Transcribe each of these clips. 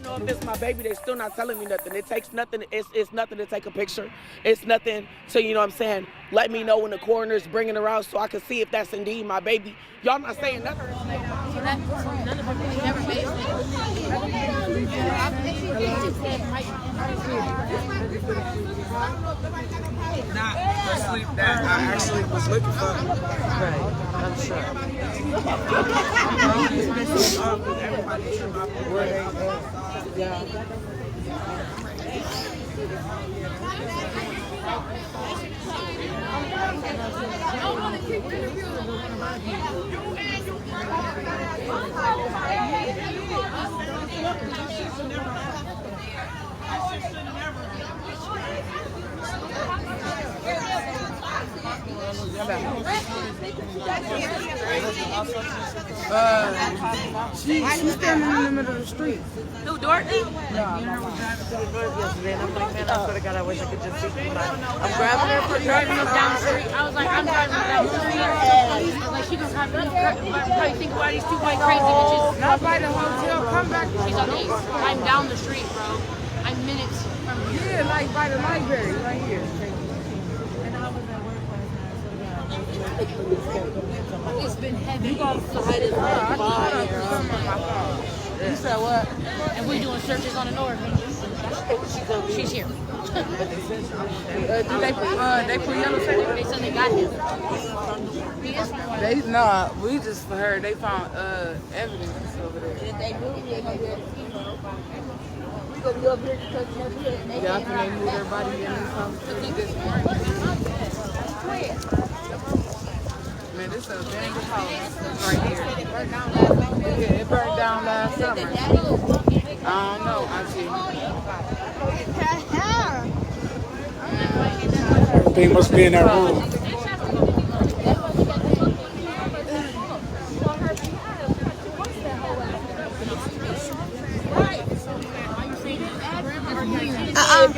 know if it's my baby, they still not telling me nothing. It takes nothing. It's nothing to take a picture. It's nothing to, you know what I'm saying, let me know when the coroner's bringing her out so I can see if that's indeed my baby. Y'all not saying nothing. So none of them really never made it. Not the sleep that I actually was looking for. Right, I'm sure. She's standing in the middle of the street. Who, Dorothy? Yeah, I was driving to the bus yesterday, and I'm like, man, I swear to God, I wish I could just see somebody. I'm grabbing her for Driving up down the street. I was like, I'm driving up down the street. I was like, she gonna probably think about these two white crazy bitches. Not by the hotel. Come back. She's on the east. I'm down the street, bro. I'm minutes from here. Yeah, like by the library, right here. It's been heavy. You gonna fight it like fire. You said what? And we doing searches on the north. She's here. They put yellow tape? They said they got him. We just heard they found evidence over there. If they do, they're gonna be able to see them. We gonna be up here to touch them here. And they Y'all can't can move everybody in this house. Man, this is a abandoned house right here. Yeah, it burned down last summer. I don't know, Auntie. Everything must be in that room.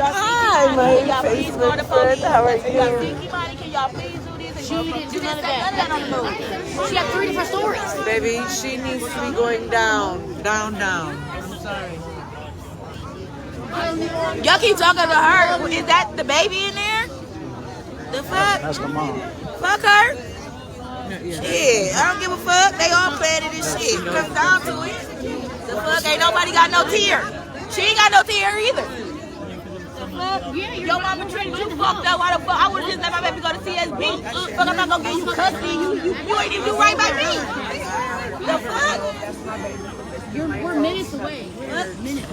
Hi, my Facebook friend. How are you? Kei'mani, can y'all please do this? She didn't do none of that. She had 3 different stories. Baby, she needs to be going down. Down. I'm sorry. Y'all keep talking to her. Is that the baby in there? The fuck? That's the mom. Fuck her? Shit, I don't give a fuck. They all planning this shit. Comes down to it. The fuck? Ain't nobody got no tear. She ain't got no tear either. Your mama treated you fucked up. Why the fuck? I would just let my baby go to CSB. Fuck, I'm not gonna give you custody. You ain't even do right by me. The fuck? We're minutes away. We're minutes.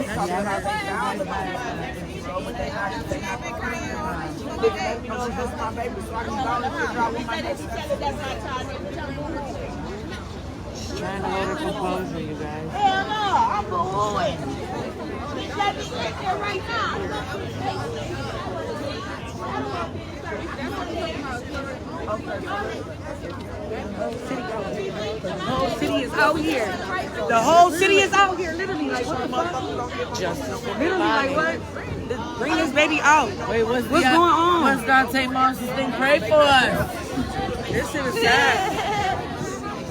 Trying to hold her composure, you guys. Hell no, I'm booing. Bitch, let me sit there right now. The whole city is out here. The whole city is out here, literally. Like, what the fuck? Justice. Literally, like, what? Bring this baby out. Wait, what's going on? What's Dante Monsters thing? Pray for us. This shit is sad.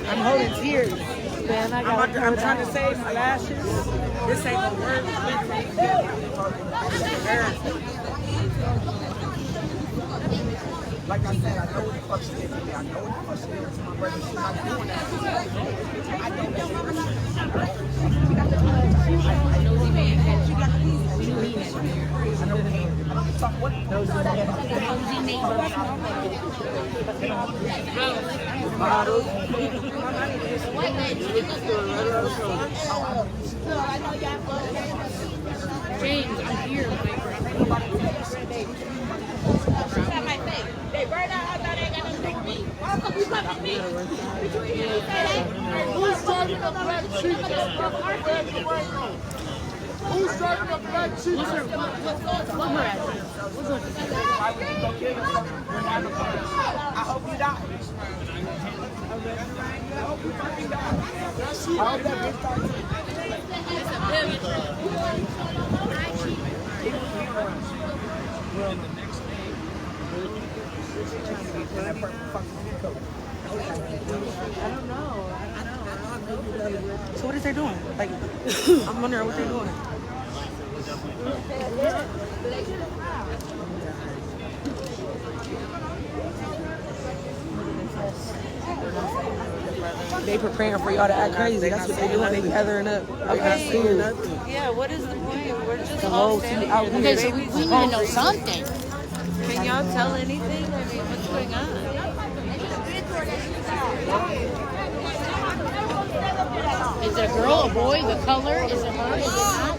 I'm holding tears. Man, I'm trying to save my lashes. This ain't no word. Like I said, I know what the fuck she did to me. I know what the fuck she did to my brother. She's not doing that. I know that. I know he. James, I'm here. They burned out. I thought they ain't got nothing to do with me. Why the fuck you come with me? Who's starting a black sheep? Who's starting a black sheep? What's her address? Why would you go kill yourself? I hope you die. I hope you fucking die. I hope that bitch I don't know. So what is they doing? Like, I'm wondering what they're doing. They preparing for y'all to act crazy. That's what they doing. They gathering up. I'm not seeing nothing. Yeah, what is the point? We're just The all whole standing city out here. Okay, so we need to know something. Can y'all tell anything? I mean, what's going on? Is it a girl, a boy, the color? Is it her? Is it not?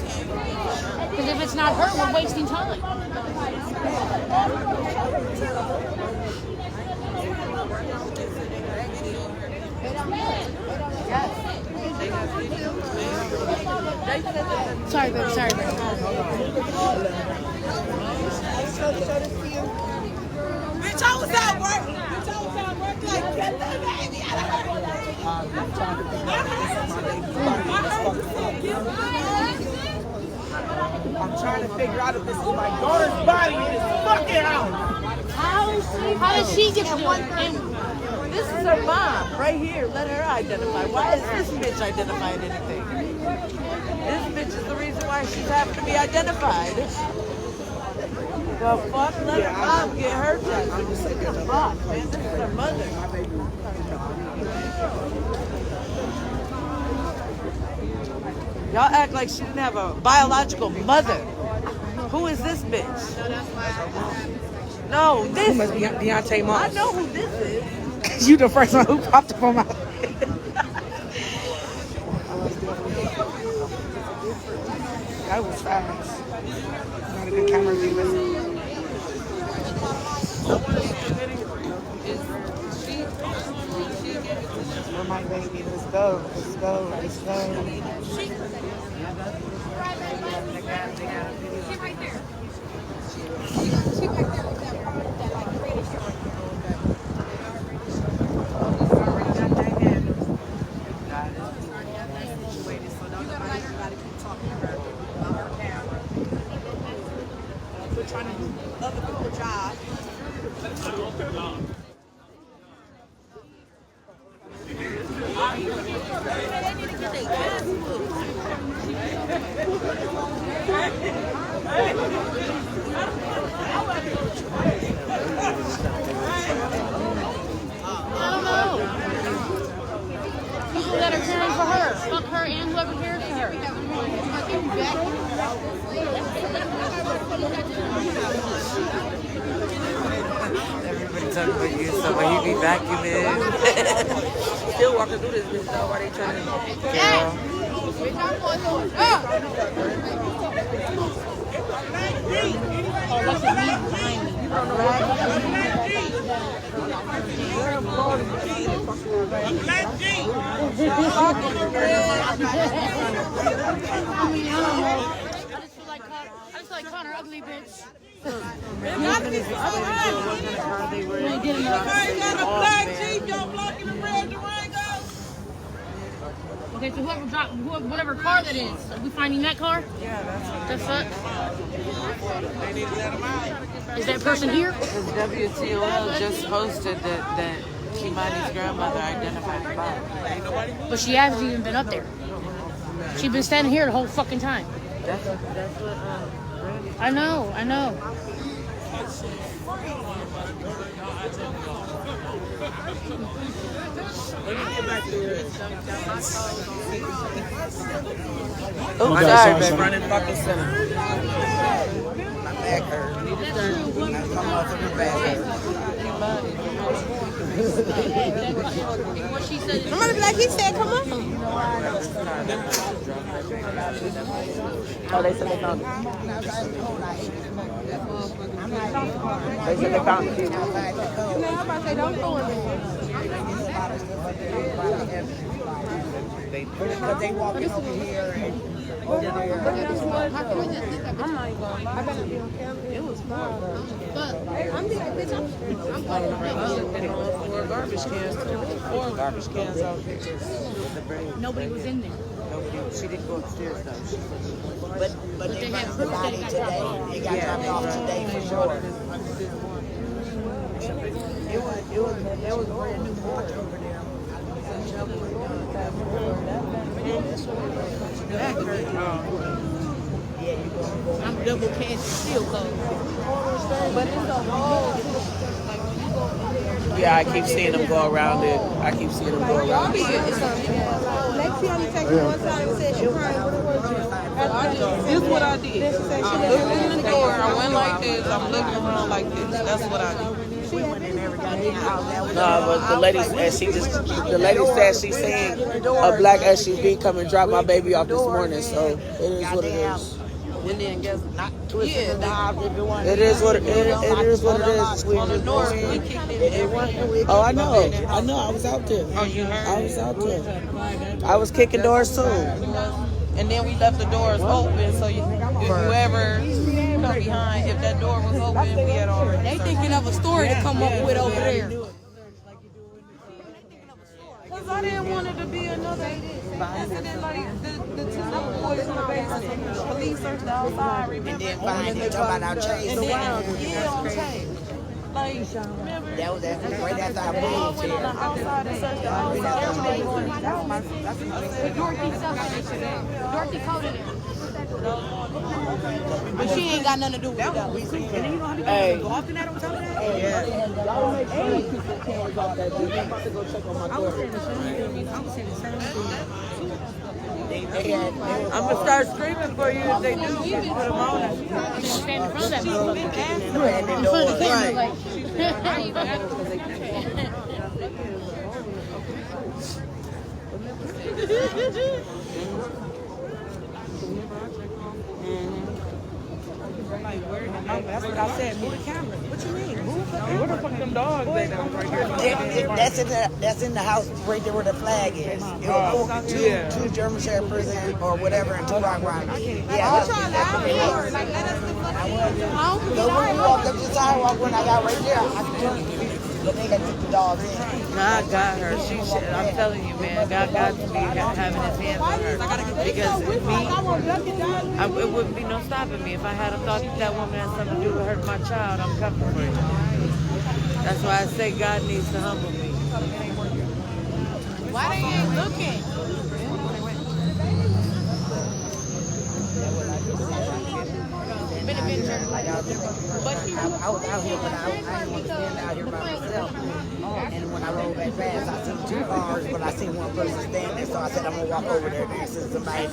Because if it's not her, we're wasting time. Sorry, baby. Sorry, baby. Bitch, I was at work. Bitch, I was at work. Like, get the baby out of I'm trying to figure out if this is my daughter's body in this fucking house. How did she get to one? This is her mom, right here. Let her identify. Why is this bitch identifying anything? This bitch is the reason why she's having to be identified. The fuck? Let her mom get her check. Fuck, man. This is her mother. Y'all act like she didn't have a biological mother. Who is this bitch? No, this. He must be Deontay Moss. I know who this is. You the first one who popped up on my head. That was fast. Not a good camera view, is it? For my baby, let's go, let's go, let's go. People that are caring for her. Fuck her and whoever cares for her. Everybody talking about you, so when you be vacuuming. Still walking through this bitch, though, why they trying to... Girl. Oh, that's a me behind me. I just feel like Connor, ugly bitch. It gotta be so hard. You ain't good enough. got a black Jeep, don't block in the red Durango. Okay, so whatever car that is, are we finding that car? Yeah, that's what The fuck? Is that person here? because WTOL just posted that Kei'mani's grandmother identified the body. But she hasn't even been up there. She's been standing here the whole fucking time. That's what I know. Oh, I'm sorry, sorry, baby. running fucking center. My back hurt. My motherfucking back hurt. What she said. Somebody be like, he said, come on. Oh, they said they found it. They said they found it. Because they walking over here and over there. It was fun. Four garbage cans out there. Nobody was in there. Nobody, she didn't go upstairs though. But they they found have the proof that body it got today. dropped off. It got dropped off today for sure. It was brand new porch over there. I'm double cash still closed. But it's a whole. Yeah, I keep seeing them go around it. I keep seeing them go around it. Lexi only texted me one time and said she crying. This is what I did. I looked in the door. I went like this. I'm looking around like this. That's what I did. No, but the lady said she seen a black SUV come and drop my baby off this morning. So it is what it is. And then guess not It is what it is. on the north. We kicked it. Oh, I know. I was out there. Oh, you heard? I was out there. I was kicking doors too. And then we left the doors open, so whoever come behind, if that door was open, we had already. They thinking of a story to come up with over there. Because I didn't want it to be another incident like the two little boys in the basement. Police searched the outside, remember? Then find you talking about our chains. And then, yeah, on chain. Like, remember? That was right after I They all moved went on the here. outside and searched the outside. Dorothy coded it. But she ain't got nothing to do with it though. Hey. Often that on top of that? Y'all make sure you keep your cans off that dude. I'm about to go check on my daughter. I'm going to start screaming for you if they do. Put them on it. Stand in front of that motherfucker. In front of the camera, like, That's what I said. Move the camera. What you mean? Move the camera. Where the fuck them dogs they down right here? That's in the house right there where the flag is. It was two German shepherds or whatever and two rock riders. Yeah. So when we walked up the sidewalk, when I got right there, I could turn. But they had to took the dogs in. God got her. I'm telling you, man, God got to be having his hands on her. Because it wouldn't be no stopping me. If I had a thought that woman had something to do with hurt my child, I'm coming for you. That's why I say God needs to humble me. why they ain't looking? Been adventure. I was out here, but I didn't want to stand out here by myself. And when I rolled back fast, I seen two cars, but I seen one person standing, so I said, I'm going to walk over there. Then since somebody, I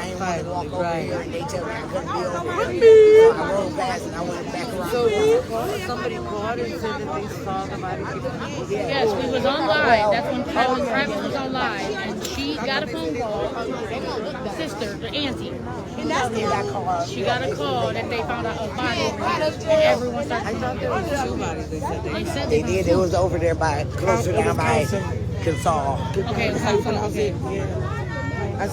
ain't want to walk over here, and they tell me I couldn't be over there. So I rolled past and I went back around. So somebody called and said that they saw somebody get Yes, we was on live. That's when Travis was on live. And she got a phone call. The sister, the auntie. And that's the that car. She got a call that they found out a body. And everyone started. I thought there was two bodies. They said They said They did. It was over there by, closer down by Consol. Okay, okay.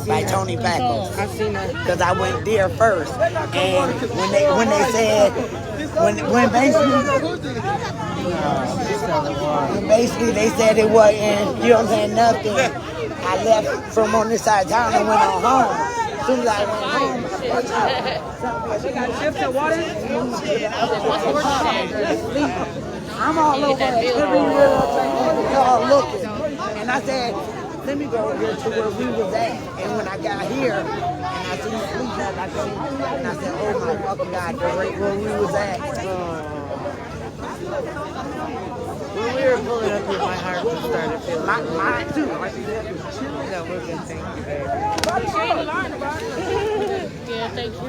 By Tony Packles. I seen that. Because I went there first. And when they said, when basically they said it wasn't, you know what I'm saying, nothing. I left from on this side of town and went on home. As soon as I went home, I'm all over every y'all looking. And I said, let me go over here to where we was at. And when I got here, and I seen the police, and I said, oh my fucking God, they're right where we was at. When we were pulling up here, my heart just started feeling. Mine too. No, we're good. Thank you, baby. Yeah, thank you.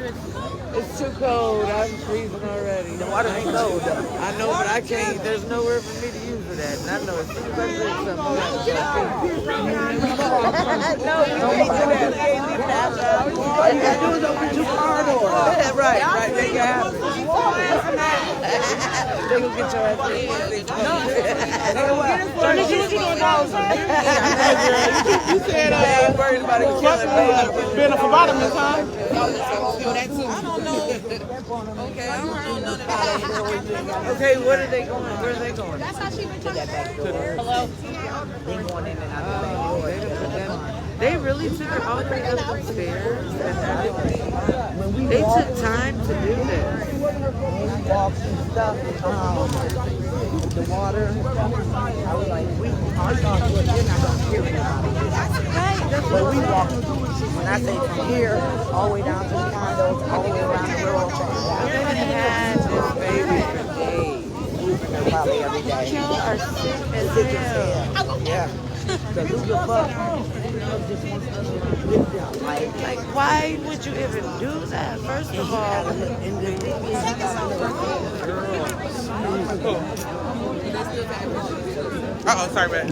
It's too cold. I'm freezing already. The water ain't cold though. I know, but I can't. There's nowhere for me to use it at. And I know as soon as I drink something, I'm going to All you gotta do is open two car doors. Right. They can have it. They gonna get your ass in. You said I ain't worried about it killing me. Been a phlebotomist, huh? I don't know. Okay, I don't know none of that. Okay, what are they going? Where are they going? That's how she been talking. Hello? They going in and out the main door. They really took her all the way up the stairs and everything. They took time to do this. Walks and stuff, the water. I was like, our thoughts was, you're not going to hear anybody. But we walk, when I say from here, all the way down to the condos, all the way around the railroad track. I've had this baby for days. Probably every day. Y'all are sick as Sick as hell. hell. Yeah. The Luga fuck just wants us to live down. Like, why would you even do that? First of all, Uh-oh, sorry, man.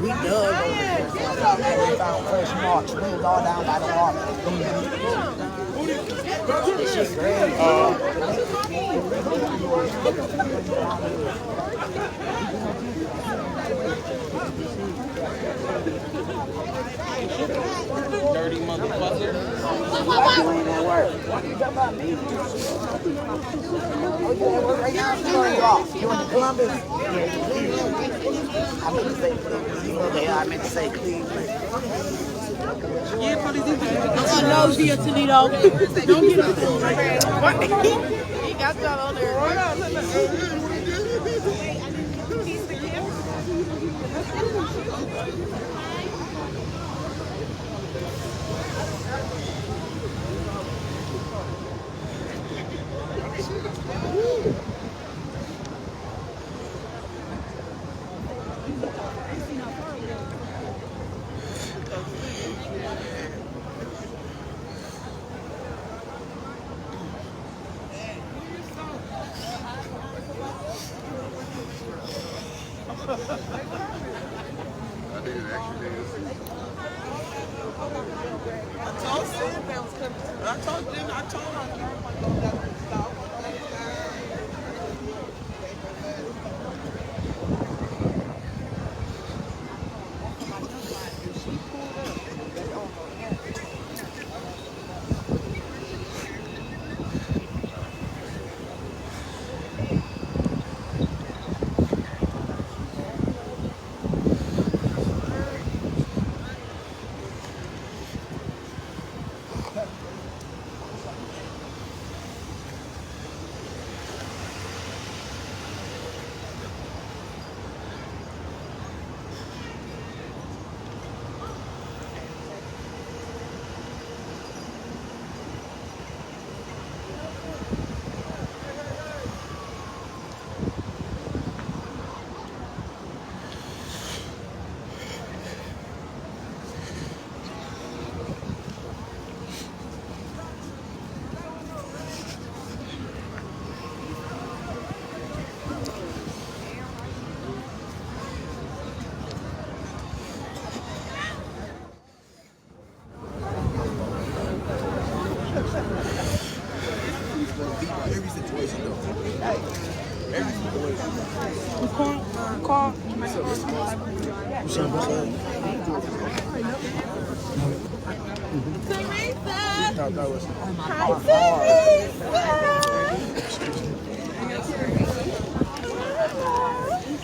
We dug over here. We found fresh marks. We was all down by the water. This shit crazy. 30 motherfucker. Why you ain't at work? Why you talking about me? Oh, you at work right now? You off. You in Columbus? Yeah, I meant to say Cleveland. You know I meant to say Cleveland. No, via Toledo. Don't get up. he got that on there.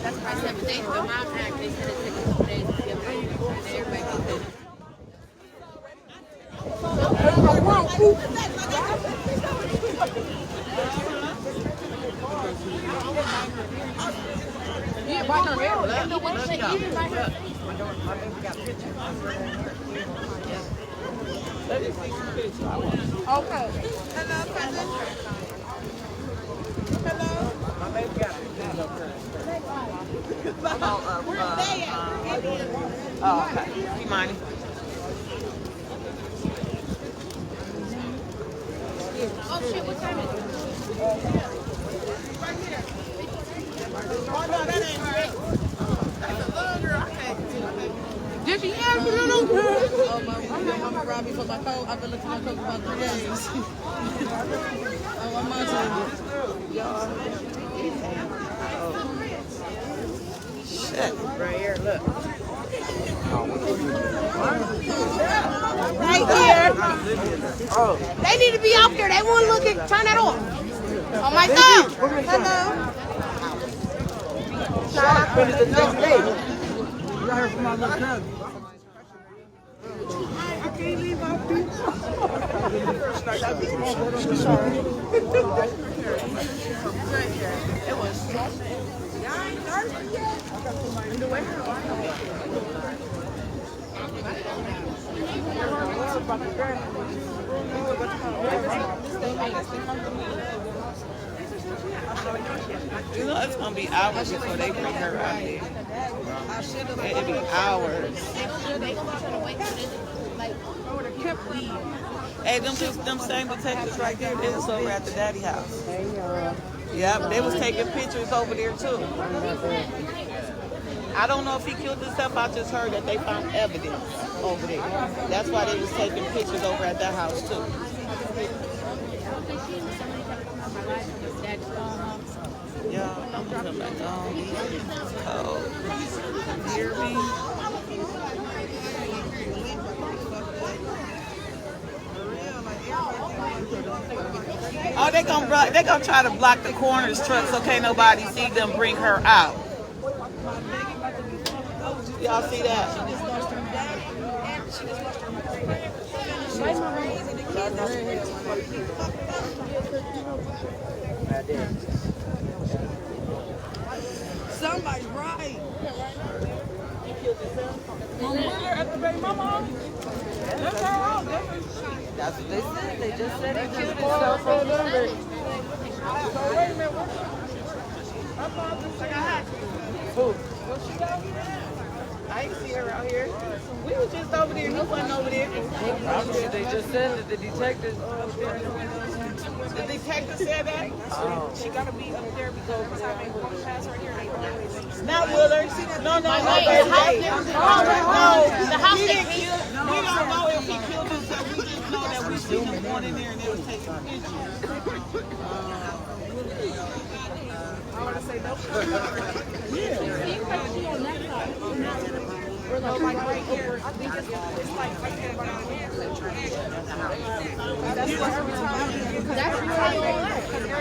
That's why I said, but my mom act, they said it took a couple days to get everybody yeah, by her hair. Even by her. Okay. Hello, cousin. Hello. My baby got it. Oh, okay. Kei'mani. Oh shit, what time is it? Oh, no, that ain't right. That's a little girl. Okay. Did she have a little girl? Oh, my mama robbed me for my coat. I've been looking for my coat for about 3 days. Oh, I'm not shit, right here, look. Right here. They need to be out there. They won't look at. Turn that off. On my thumb. Hello. Finish the next day. You got her from my little cousin. can't leave my people. It was so y'all ain't thirsty yet? You know, it's gonna be hours before they bring her out there. It'll be hours. Hey, them same detectives right there, they was over at the daddy house. Yep, they was taking pictures over there too. I don't know if he killed himself. I just heard that they found evidence over there. That's why they was taking pictures over at that house too. Yeah, I'm coming back on. Oh, hear me? Oh, they gonna try to block the coroner's truck so can't nobody see them bring her out. Y'all see that? Somebody's right. That's what they said. They just said he killed himself. I ain't see her out here. We was just over there. He wasn't over there. They just said that the detectives up there. The detective said that? She gotta be up there because every time they walk past right here, they always Not Willard. No. The house We that don't know if he killed himself. We just know that we seen him going in there and they was taking pictures. I want to say no. No, like right here. I think it's like right there by the hand. That's what every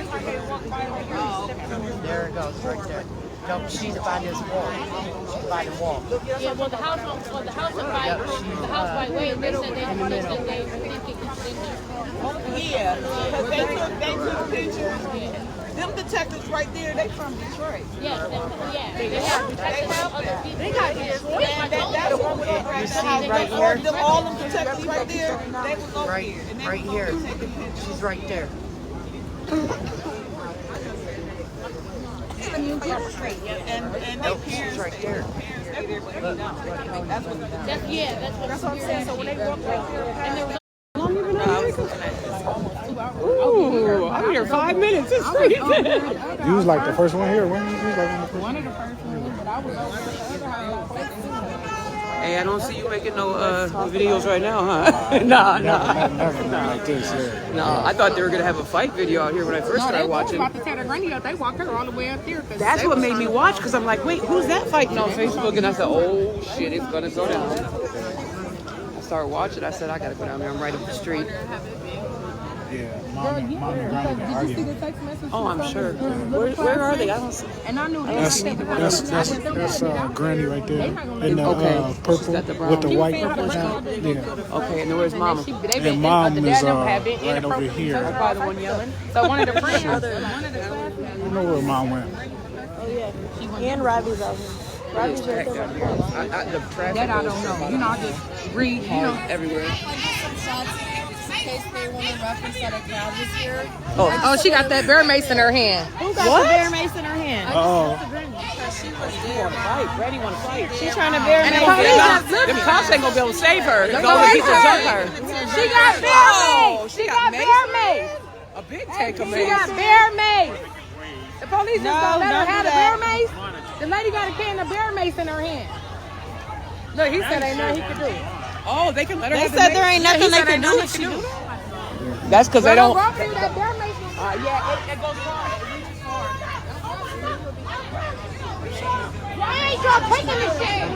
time they walk by right here. There it goes, right there. No, she's by this wall. She's by the wall. Yeah, well, the house by way, they said they think it's in there. Yeah, because they took pictures. Them detectives right there, they from Detroit. Yeah, they have other people. They got That's what we over at the house. right here? All them detectives right there, they was over Right, here. And they right was here. over there taking pictures. She's right there. And they Nope, she's parents, right there. that's what That's what I'm saying. So when they walk right there, and there was Ooh, I'm here 5 minutes. It's freezing. You was like the first one here, weren't you? You was like One of the first ones, but I was over at the other house. Hey, I don't see you making no videos right now, huh? Nah. never like this. Yeah. No, I thought they were gonna have a fight video out here when I first started watching. About to tear the granny up. They walked her all the way up there. That's what made me watch, because I'm like, wait, who's that fighting on Facebook? And I said, oh shit, it's gonna go down. I started watching. I said, I gotta go down there. I'm right up the street. Yeah, mom and granny been arguing. Oh, I'm sure. Where are they? I don't see. And I knew That's granny right there. In the purple got the brown. with the white. Yeah. Okay, and then where's Mama? And mom is right over here. Probably the one yelling. So one of the friends. I don't know where mom went. And Robbie's out here. Robbie's right there. The traffic. That I don't know. You know, I just read, you know. Everywhere. Oh, she got that bear mace in her hand. Who got the bear mace in her hand? Oh, Granny want to fight. She's trying to bear mace. The cops ain't gonna be able to save her. They're gonna get to jump her. She got bear mace. She got bear mace. A big take of She got bear mace. The police just don't let her have the bear mace. The lady got a can of bear mace in her hand. Look, he said ain't nothing he could do. Oh, they can let her They have the said mace? there ain't nothing they can do. That's because they don't. Yeah, it goes far. Why ain't y'all taking this shit?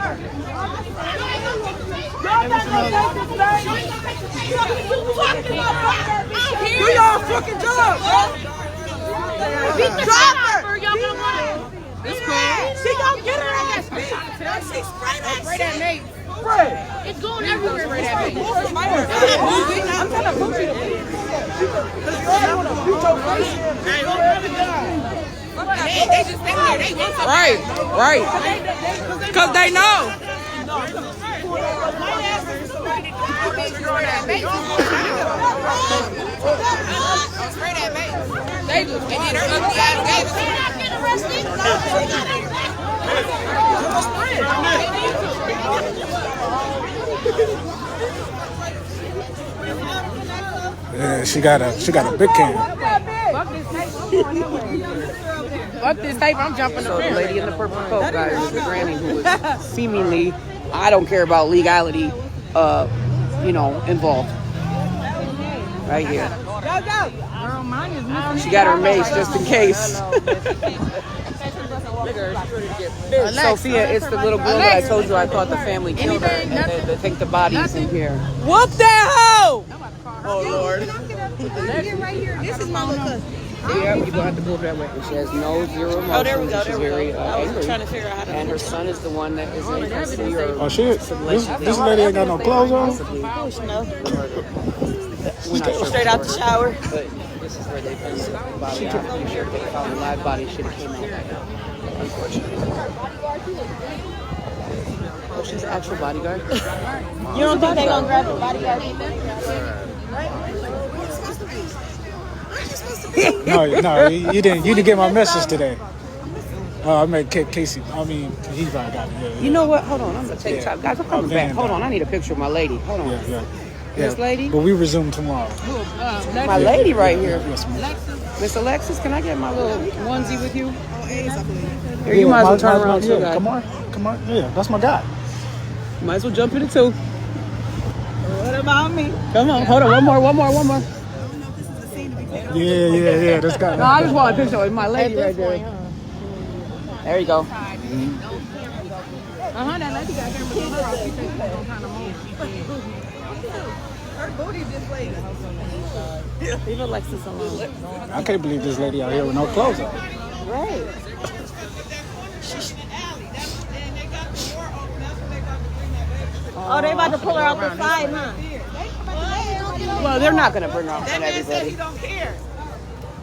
Do y'all fucking job, bro. Drop her. It's cool. She gonna get her ass beat. She sprayed that shit. It's going everywhere. I'm trying to push it. Right. Because they know. They do. And then her ugly ass gave Yeah, she got a big can. Fuck this tape, I'm jumping So the the fence. lady in the purple coat, guys, is the granny who is seemingly, I don't care about legality, involved. Right here. Girl, mine is missing. She got her mace just in case. Sophia, it's the little girl that I told you I thought the family killed her, and they take the bodies in here. Whoop that hoe! Oh, Lord. This is my little cousin. Yeah, you're gonna have to move that way. She has no zero emotion. Oh, there we go. She's very I was angry. trying to figure out how to. And her son is the one that is in custody. Oh shit! This lady ain't got no clothes on. Straight out the shower. But this is where they found the body. I'm pretty sure if they found a live body, should have came out by now. Unfortunately. Oh, she's an actual bodyguard. You don't think they gonna grab the bodyguard? No, you didn't get my message today. I made Casey. I mean, he probably got it. Yeah. You know what? Hold on. I'm gonna take time. Guys, I'm coming back. Hold on. I need a picture of my lady. Hold on. Yeah. This lady? But we resume tomorrow. My lady right here. Yes, ma'am. Miss Alexis, can I get my little onesie with you? Here, Yeah, you might as well turn around too, guys. Come on. Yeah, that's my guy. You might as well jump in it too. What about me? Come on. Hold on. One more. Yeah. This guy. No, I just want a picture with my lady right there. There you go. That lady got camera in her house. She said she was gonna kind of move. Her booty just laid. Leave Alexis alone. I can't believe this lady out here with no clothes on. Right. Oh, they about to pull her out the side, huh? Well, they're not gonna bring her up on That man said he everybody. don't care.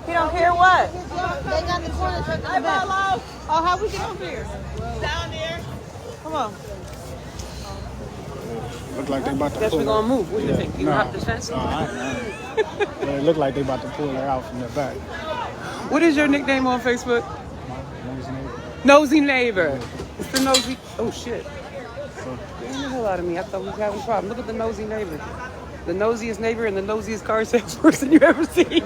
He don't care what? They got the corner truck in the back. Oh, how we get up here? Down there. Come on. Look like they about to Guess pull we're her. gonna move. What do you think? You Nah. hop this fence? It look like they about to pull her out from the back. What is your nickname on Facebook? Nosy neighbor. It's the nosy. Oh shit. Get the hell out of me. I thought we was having a problem. Look at the nosy neighbor. The nosiest neighbor and the nosiest car salesperson you ever seen.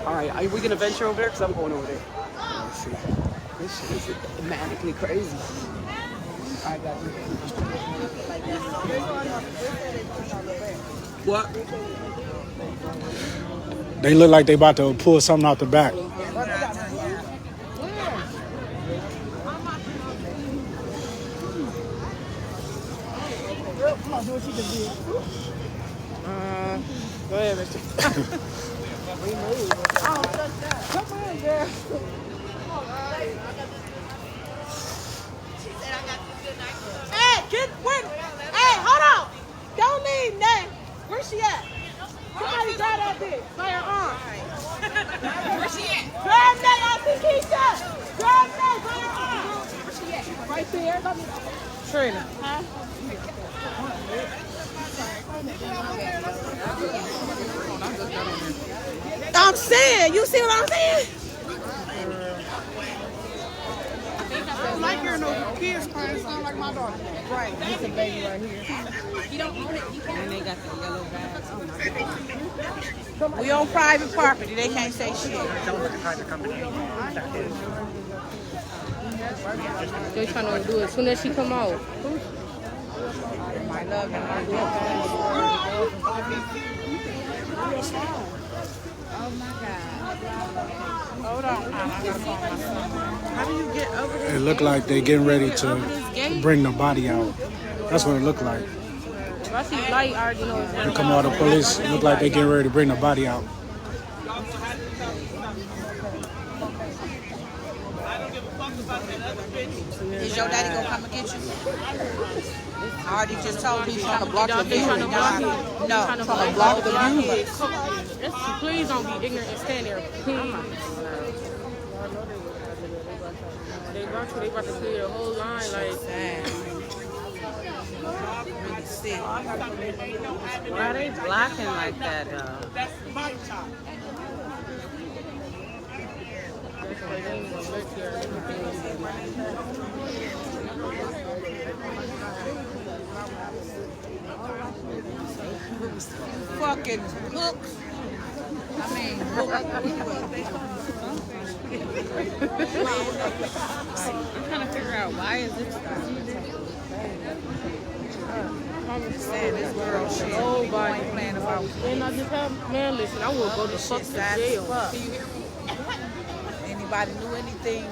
All right, are we gonna venture over there? Cause I'm going over there. Let's see. This shit is manically crazy. I got you. What? They look like they about to pull something out the back. Go ahead, mister. Hey, hold on. Don't leave, Nate. Where's she at? Somebody grab that bitch by her arm. Where's she at? Grab Nate, I think he's up. Grab Nate by her arm. Where's she at? Right there. Trina. Huh? I'm saying, you see what I'm saying? I don't like hearing those kids crying. It sound like my daughter. Right. It's a baby right here. You don't own it. You can't. And they got the yellow bags. Oh my God. We on private property. They can't say shit. They're trying to do it as soon as she come out. My love and my Oh my God. Hold on. How do you get over there? It look like they getting ready to bring the body out. That's what it looked like. If I see light, I already know it's They come out of the police. It look like they getting ready to bring the body out. Is your daddy gonna come and get you? I already just told me he's trying to block the view. No, trying to block the view. Please don't be ignorant and stand there. Please. They about to clear the whole line like Really sick. Why are they blocking like that, though? Fucking hooks. I mean, I'm trying to figure out why is it saying this girl shit. nobody. Playing about And I just have, man, listen, I will go to fuck to jail. Can you hear me? anybody knew anything,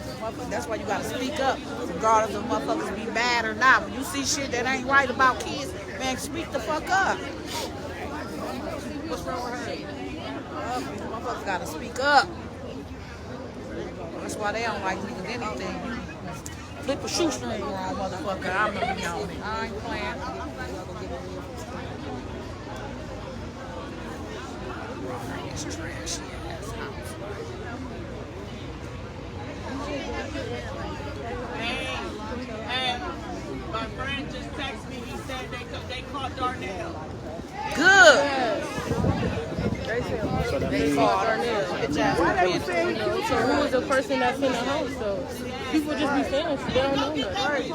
that's why you gotta speak up, regardless of motherfuckers be bad or not. When you see shit that ain't right about kids, man, speak the fuck up. What's wrong with her? Motherfuckers gotta speak up. That's why they don't like niggas anything. Flip a shoestring wrong, motherfucker. I'm gonna be on it. I ain't playing. It's trashy ass house. Hey, my friend just texted me. He said they caught Darnell. Good. They called Darnell. So who was the person that's in the house? So people just be saying shit. They don't know nothing.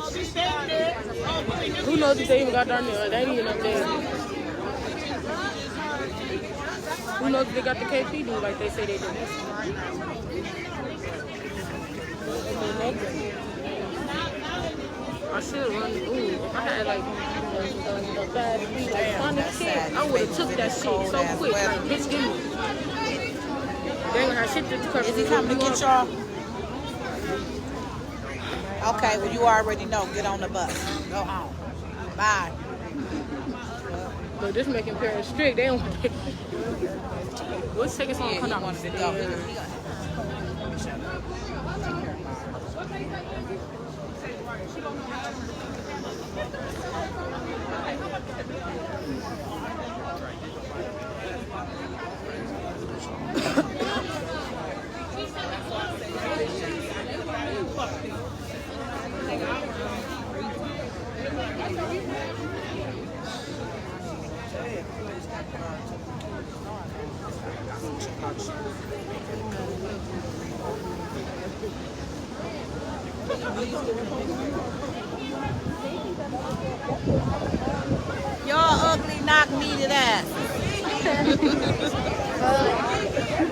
Who knows if they even got Darnell? They ain't even up there. Who knows if they got the KP dude like they say they do? I should run. Ooh, if I had like a bad beat, like Sonic shit, I would have took that shit so quick. Like, bitch, give me. They ain't have shit to cover. Is he coming to get y'all? Okay, well you already know. Get on the bus. Go home. Bye. But this making parents strict. They don't. Let's take us on Yeah, come he out. wanted to go. Y'all ugly knock needed ass.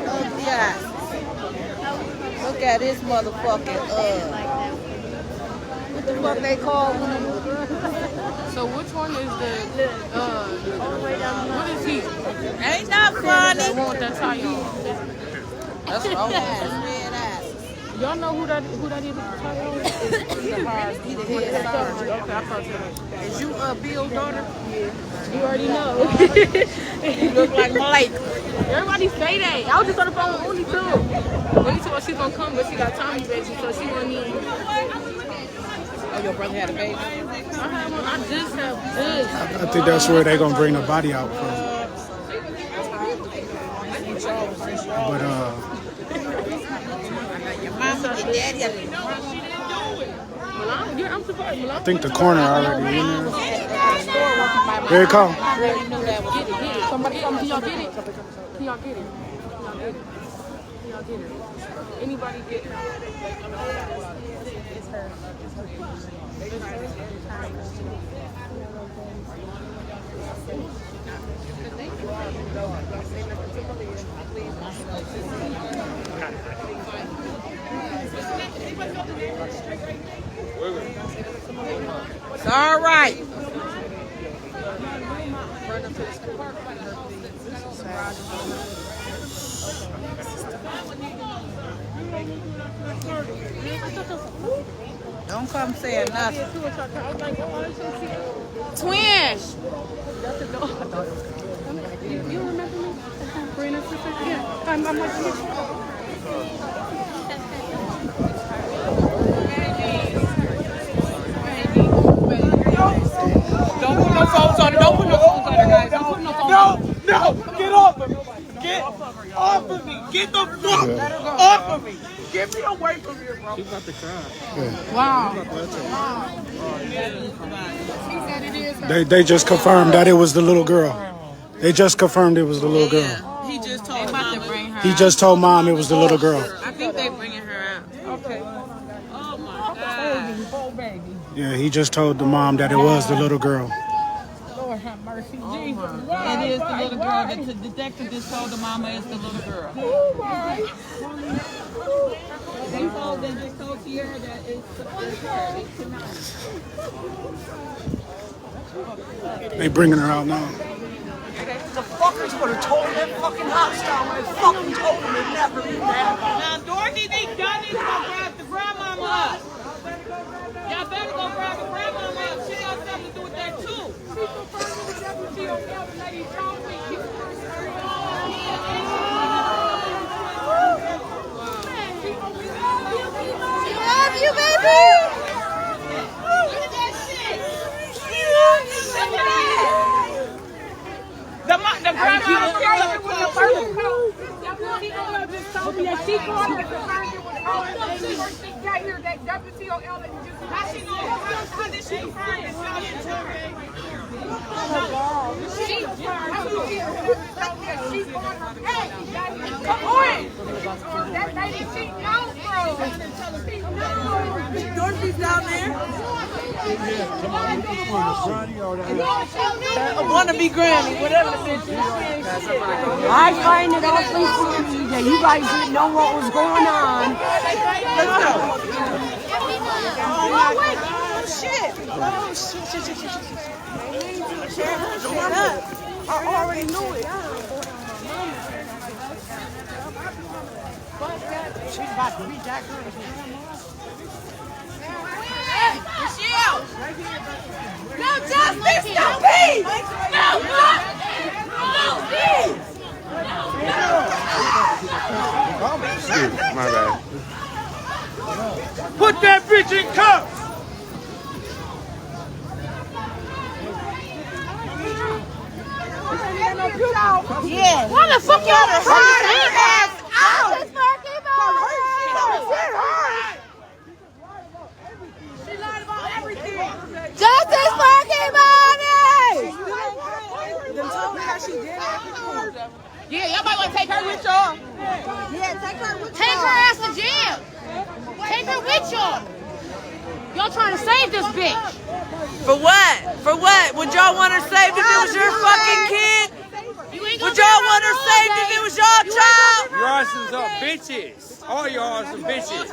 Ugly ass. Look at this motherfucking what the fuck they call them? So which one is the what is he? Ain't not funny. That one with that tie on. That's wrong ass, red ass. Y'all know who that is with the tie on? He the head star. Okay, I thought so. Is you Bill's daughter? You already know. You look like Malik. Everybody say that. I was just on the phone with Uni too. Uni told her she's gonna come, but she got Tommy baby, so she won't need. Oh, your brother had a baby? I just have this. I think that's where they're gonna bring the body out from. But Your mama, your daddy. I'm surprised. I think the coroner already in there. Here it come. I already knew that was Get it. Somebody, can y'all get it? Can y'all get it? Anybody get it? It's her. It's all right. Don't come saying nothing. Twin. You remember me? Brina's sister? Yeah. I'm like, no phones on her. Don't put no phones on her, guys. Don't put no phones on her. No, get off of me. Get off of me. Get the fuck off of me. Get me away from here, bro. She's about to cry. Wow. They just confirmed that it was the little girl. They just confirmed it was the little girl. He just told mama. He just told mom it was the little girl. I think they bringing her out. Okay. Oh my God. Yeah, he just told the mom that it was the little girl. Lord have mercy, Jesus. It is the little girl. The detective just told the mama it's the little girl. They just told Sierra that it's her. They bringing her out now. The fuckers would have told them fucking hostile when they fucking told them it never even happened. Now, Dorothy, y'all need to go grab the grandmama up. Y'all better go grab the grandmama up. She got something to do with that, too. Love you, baby. The grandmama picked up with the first coat. Just told me that she called her concerned it was her. She first thing got here that WTOL and just How she know? How did she confirm it? She called her. Hey, come on. That lady, she knows, bro. She knows. Dorothy's down there. I Wanna be Granny, whatever the bitch is. I find it awfully funny that you guys didn't know what was going on. Let's go. Oh, shit. Oh, shit. I already knew it. She's about to beat that girl. Michelle! No justice, no peace! No justice, no peace! My bad. Put that bitch in cuffs. Yeah. Why the fuck y'all hurt her ass out? She lied about everything. Justice for Kei'mani! Then tell me how she did it. Yeah, y'all might want to take her with y'all. Yeah, take her with Take her ass to jail. Take her with y'all. Y'all trying to save this bitch. For what? For what? Would y'all want her saved if it was your fucking kid? Would y'all want her saved if it was your child? Y'all some bitches. All y'all some bitches.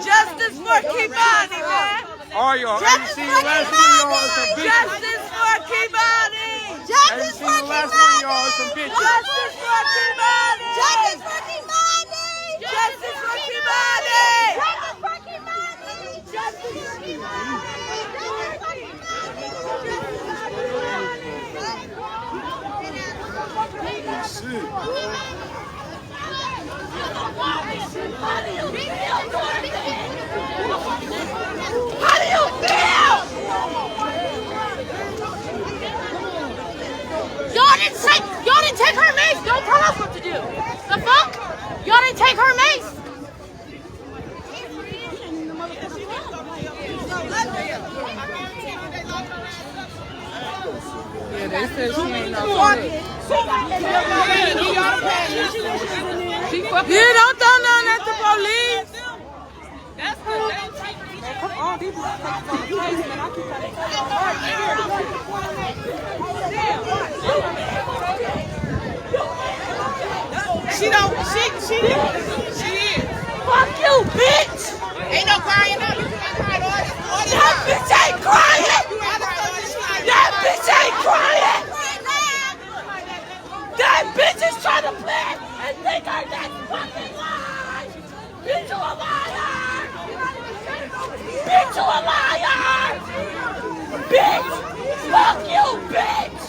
Justice for Kei'mani, man. All y'all. Have you seen the last one of y'all some bitches? Justice for Kei'mani. Have you seen the last one of y'all some bitches? Justice for Kei'mani. Justice for Kei'mani! Justice for Kei'mani. Justice for Kei'mani! Justice for Kei'mani! How do you feel? Y'all didn't take her mace. Don't tell us what to do. The fuck? Y'all didn't take her mace. Yeah, they said she ain't no good. You don't throw nothing at the police. She is. Fuck you, bitch. Ain't no crying up. You can't cry all this That bitch ain't crying. That bitch ain't crying. That bitch is trying to play and think her next fucking lie. Bitch, you a liar. Bitch, you a liar. Bitch. Fuck you, bitch.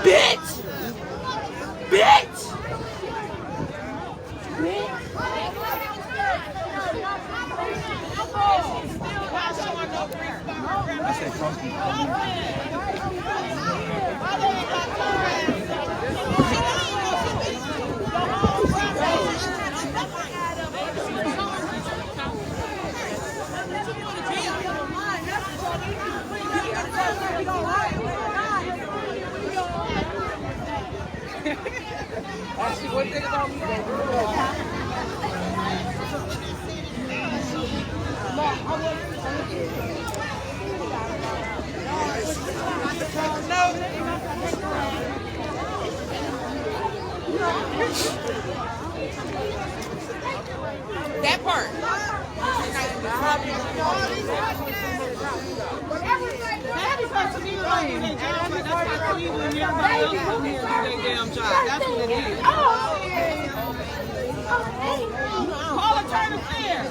Bitch. Bitch. That part. Daddy's supposed to be like in their job, but that's why Cleveland and everybody else come here to do their damn job. That's what it is. Call a turn of fair.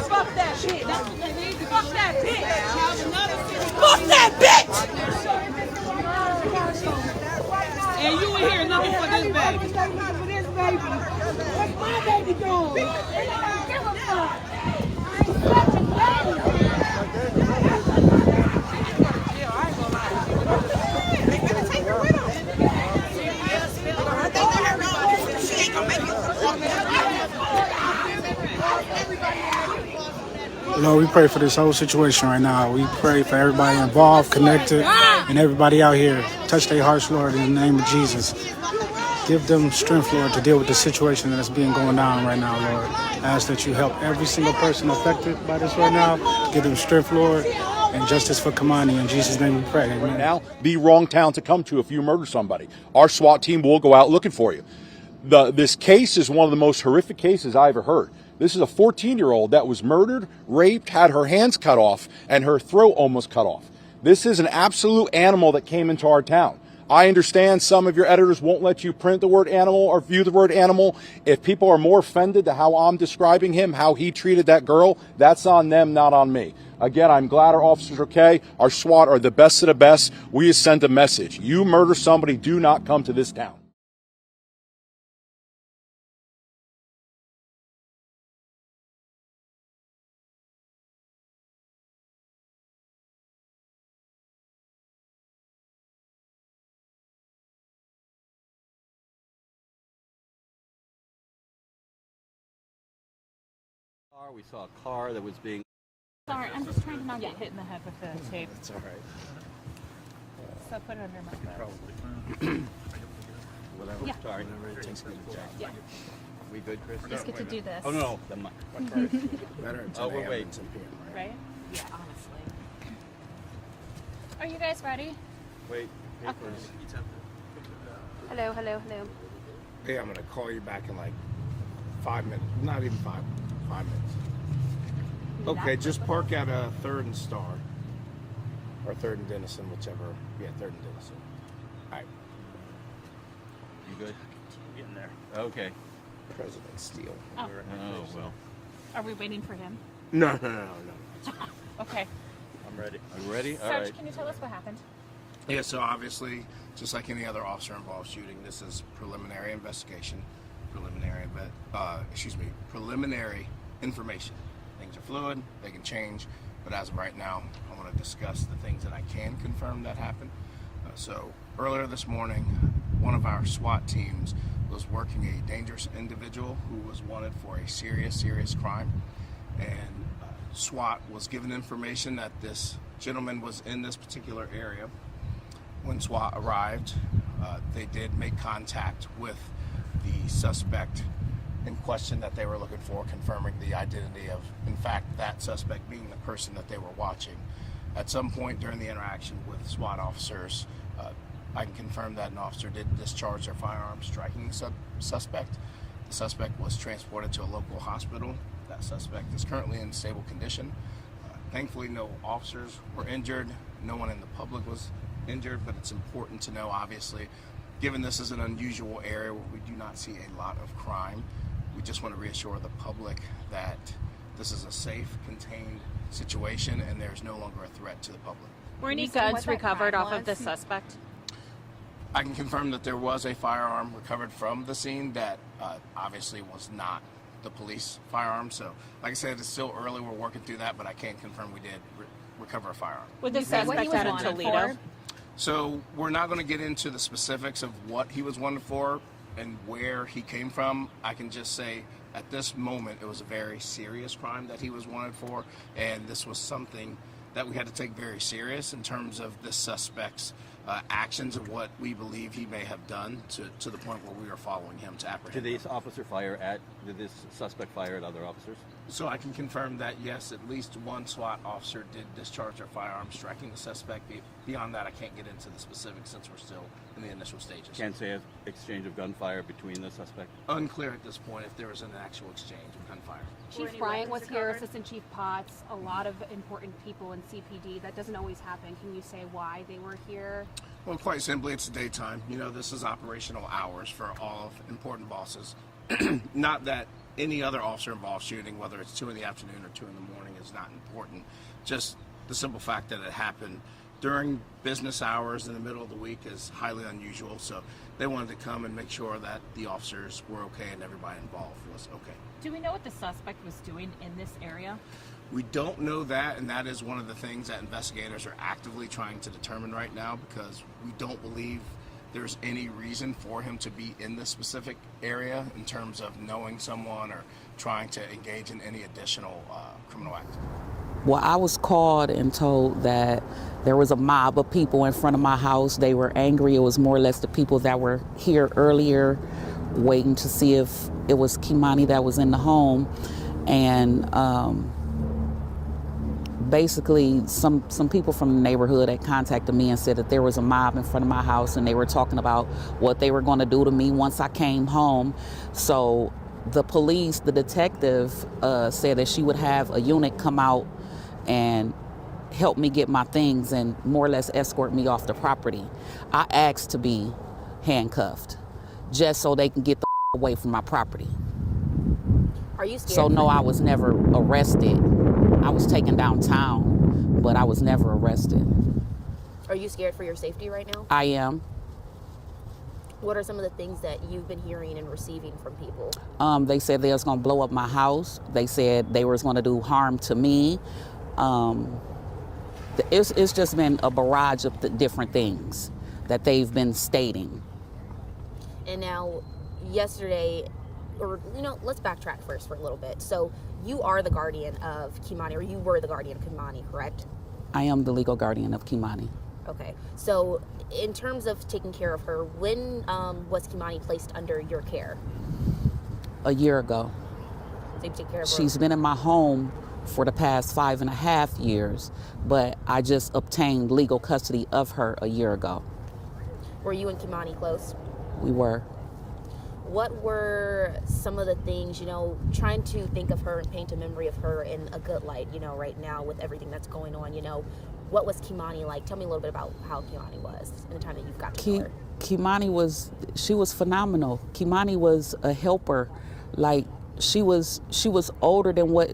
Fuck that shit. That's what they need to do. Fuck that bitch. Fuck that bitch! And you in here looking for this baby. What's my baby doing? I don't give a fuck. I'm such a baby. Lord, we pray for this whole situation right now. We pray for everybody involved, connected, and everybody out here. Touch their hearts, Lord, in the name of Jesus. Give them strength, Lord, to deal with the situation that's being going on right now, Lord. I ask that you help every single person affected by this right now. Give them strength, Lord, and justice for Kei'mani. In Jesus' name we pray. Amen. Now, the wrong town to come to if you murder somebody. Our SWAT team will go out looking for you. This case is one of the most horrific cases I ever heard. This is a 14-year-old that was murdered, raped, had her hands cut off, and her throat almost cut off. This is an absolute animal that came into our town. I understand some of your editors won't let you print the word animal or view the word animal. If people are more offended to how I'm describing him, how he treated that girl, that's on them, not on me. Again, I'm glad our officers are okay. Our SWAT are the best of the best. We just sent a message. You murder somebody, do not come to this town. We saw a car that was being... Sorry, I'm just trying to not get hit in the head with the tape. It's all right. So put it under my breath. Probably. Whatever. Yeah. Sorry. Whatever it takes me to jack. Yeah. We good, Chris? Just get to do this. Oh, no. Better Oh, we're waiting. Right? Yeah, honestly. Are you guys ready? Wait. Papers. Hello, hello, hello. Hey, I'm gonna call you back in like 5 minutes. Not even 5 minutes. Okay, just park at 3rd and Star. Or 3rd and Denison, whichever. Yeah, 3rd and Denison. Alright. You good? Getting there. Okay. President Steele. Oh. Oh, well. Are we waiting for him? No. Okay. I'm ready. Are you ready? All Sarge, right. can you tell us what happened? Yeah, so obviously, just like any other officer involved shooting, this is preliminary investigation. Preliminary information. Things are fluid, they can change, but as of right now, I want to discuss the things that I can confirm that happened. So earlier this morning, one of our SWAT teams was working a dangerous individual who was wanted for a serious crime, and SWAT was given information that this gentleman was in this particular area. When SWAT arrived, they did make contact with the suspect in question that they were looking for, confirming the identity of, in fact, that suspect being the person that they were watching. At some point during the interaction with SWAT officers, I can confirm that an officer did discharge their firearm, striking the suspect. The suspect was transported to a local hospital. That suspect is currently in stable condition. Thankfully, no officers were injured. No one in the public was injured, but it's important to know, obviously, given this is an unusual area where we do not see a lot of crime, we just want to reassure the public that this is a safe, contained situation and there's no longer a threat to the public. Were any guns recovered off of the suspect? I can confirm that there was a firearm recovered from the scene that obviously was not the police firearm. So, like I said, it's still early. We're working through that, but I can confirm we did recover a firearm. With the suspect out of Toledo. So we're not going to get into the specifics of what he was wanted for and where he came from. I can just say at this moment it was a very serious crime that he was wanted for, and this was something that we had to take very serious in terms of the suspect's actions of what we believe he may have done to the point where we are following him to apprehend Did him. this suspect fire at other officers? So I can confirm that yes, at least one SWAT officer did discharge their firearm, striking the suspect. Beyond that, I can't get into the specifics since we're still in the initial stages. Can't say an exchange of gunfire between the suspect? Unclear at this point if there was an actual exchange of gunfire. Chief Bryant was here, Assistant Chief Potts, a lot of important people in CPD. That doesn't always happen. Can you say why they were here? Well, quite simply, it's daytime. You know, this is operational hours for all important bosses. Not that any other officer involved shooting, whether it's 2 in the afternoon or 2 in the morning, is not important. Just the simple fact that it happened during business hours in the middle of the week is highly unusual. So they wanted to come and make sure that the officers were okay and everybody involved was okay. Do we know what the suspect was doing in this area? We don't know that, and that is one of the things that investigators are actively trying to determine right now, because we don't believe there's any reason for him to be in this specific area in terms of knowing someone or trying to engage in any additional criminal activity. Well, I was called and told that there was a mob of people in front of my house. They were angry. It was more or less the people that were here earlier waiting to see if it was Kei'mani that was in the home. And basically some people from the neighborhood had contacted me and said that there was a mob in front of my house and they were talking about what they were going to do to me once I came home. So the police, the detective, said that she would have a unit come out and help me get my things and more or less escort me off the property. I asked to be handcuffed just so they can get the away from my property. Are you scared? So no, I was never arrested. I was taken downtown, but I was never arrested. Are you scared for your safety right now? I am. What are some of the things that you've been hearing and receiving from people? They said they was going to blow up my house. They said they was going to do harm to me. It's just been a barrage of the different things that they've been stating. And now, yesterday, or let's backtrack first for a little bit. So you are the guardian of Kei'mani, or you were the guardian of Kei'mani, correct? I am the legal guardian of Kei'mani. Okay. So in terms of taking care of her, when was Kei'mani placed under your care? A year ago. So you take care of her? She's been in my home for the past 5.5 years, but I just obtained legal custody of her a year ago. Were you and Kei'mani close? We were. What were some of the things, trying to think of her and paint a memory of her in a good light, right now with everything that's going on, what was Kei'mani like? Tell me a little bit about how Kei'mani was in the time that you've got to know her. Kei'mani was phenomenal. Kei'mani was a helper. Like, she was older than what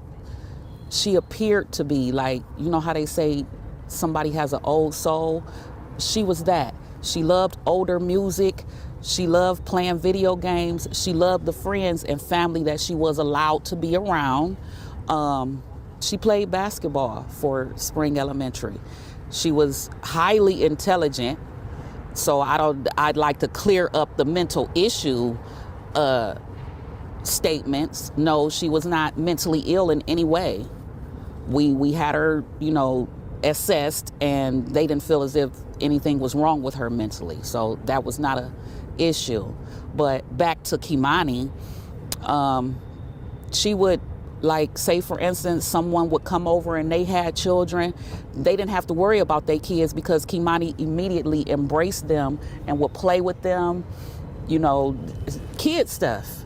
she appeared to be. Like, you know how they say somebody has an old soul? She was that. She loved older music. She loved playing video games. She loved the friends and family that she was allowed to be around. She played basketball for Spring Elementary. She was highly intelligent. So I'd like to clear up the mental issue statements. No, she was not mentally ill in any way. We had her, assessed, and they didn't feel as if anything was wrong with her mentally. So that was not a issue. But back to Kei'mani, she would, like, say for instance, someone would come over and they had children. They didn't have to worry about their kids because Kei'mani immediately embraced them and would play with them, kid stuff.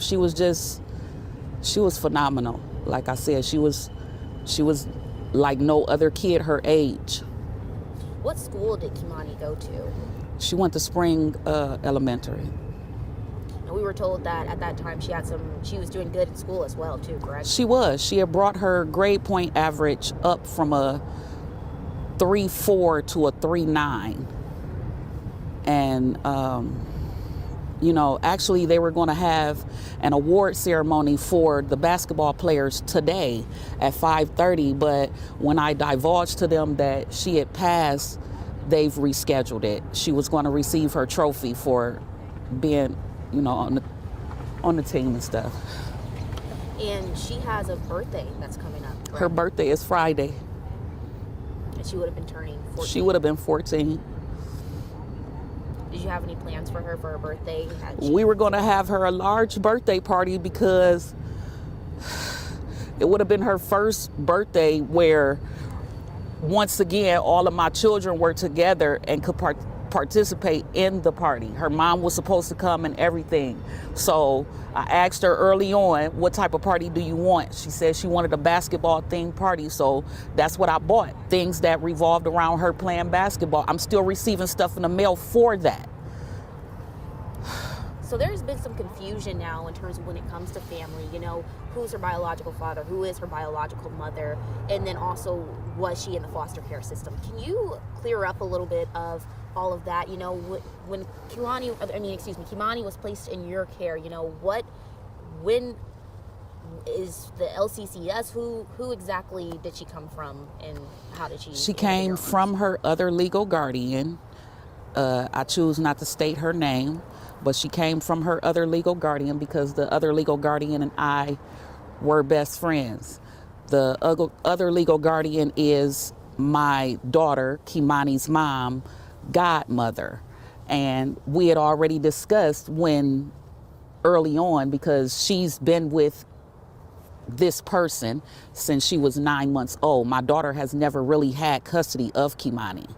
She was phenomenal. Like I said, she was like no other kid her age. What school did Kei'mani go to? She went to Spring Elementary. And we were told that at that time she was doing good in school as well too, correct? She was. She had brought her grade point average up from a 3.4 to a 3.9. And You know, actually they were going to have an award ceremony for the basketball players today at 5:30, but when I divulged to them that she had passed, they've rescheduled it. She was going to receive her trophy for being, you know, on the team and stuff. And she has a birthday that's coming up. Correct? Her birthday is Friday. And she would have been turning 14. She would have been 14. Did you have any plans for her birthday? We were going to have her a large birthday party because it would have been her first birthday where, once again, all of my children were together and could participate in the party. Her mom was supposed to come and everything. So I asked her early on, what type of party do you want? She said she wanted a basketball themed party. So that's what I bought. Things that revolved around her playing basketball. I'm still receiving stuff in the mail for that. So there's been some confusion now in terms of when it comes to family, you know, who's her biological father, who is her biological mother, and then also was she in the foster care system? Can you clear up a little bit of all of that? You know, when Kei'mani was placed in your care, you know, when is the LCCS, who exactly did she come from, and how did she? She came from her other legal guardian. I choose not to state her name, but she came from her other legal guardian because the other legal guardian and I were best friends. The other legal guardian is my daughter, Kei'mani's mom, godmother. And we had already discussed when early on, because she's been with this person since she was 9 months old. My daughter has never really had custody of Kei'mani.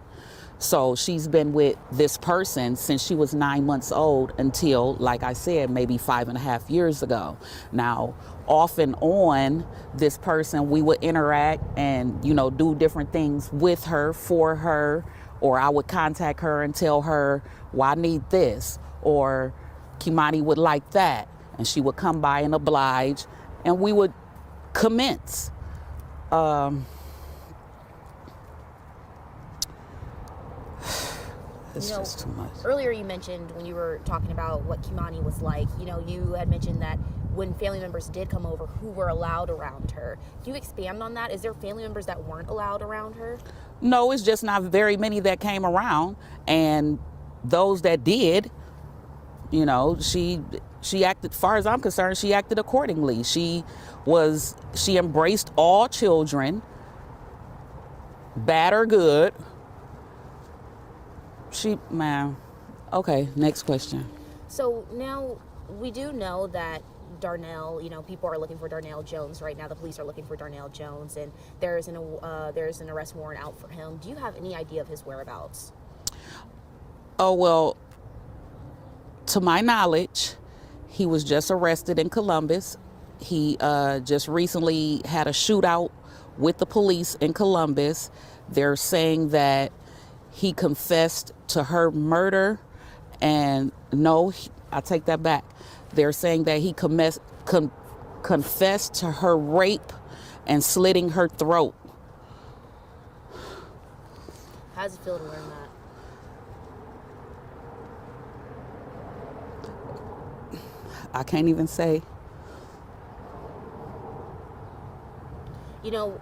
So she's been with this person since she was 9 months old until, like I said, maybe 5.5 years ago. Now, off and on, this person, we would interact and, you know, do different things with her, for her, or I would contact her and tell her, well, I need this, or Kei'mani would like that. And she would come by and oblige, and we would commence. It's just too much. Earlier you mentioned, when you were talking about what Kei'mani was like, you know, you had mentioned that when family members did come over, who were allowed around her. Can you expand on that? Is there family members that weren't allowed around her? No, it's just not very many that came around, and those that did, you know, she acted, as far as I'm concerned, she acted accordingly. She embraced all children, bad or good. Okay, next question. So now we do know that Darnell, you know, people are looking for Darnell Jones right now. The police are looking for Darnell Jones, and there's an arrest warrant out for him. Do you have any idea of his whereabouts? Oh, well, to my knowledge, he was just arrested in Columbus. He just recently had a shootout with the police in Columbus. They're saying that he confessed to her murder, and no, I take that back. They're saying that he confessed to her rape and slitting her throat. How does it feel to learn that? I can't even say. You know,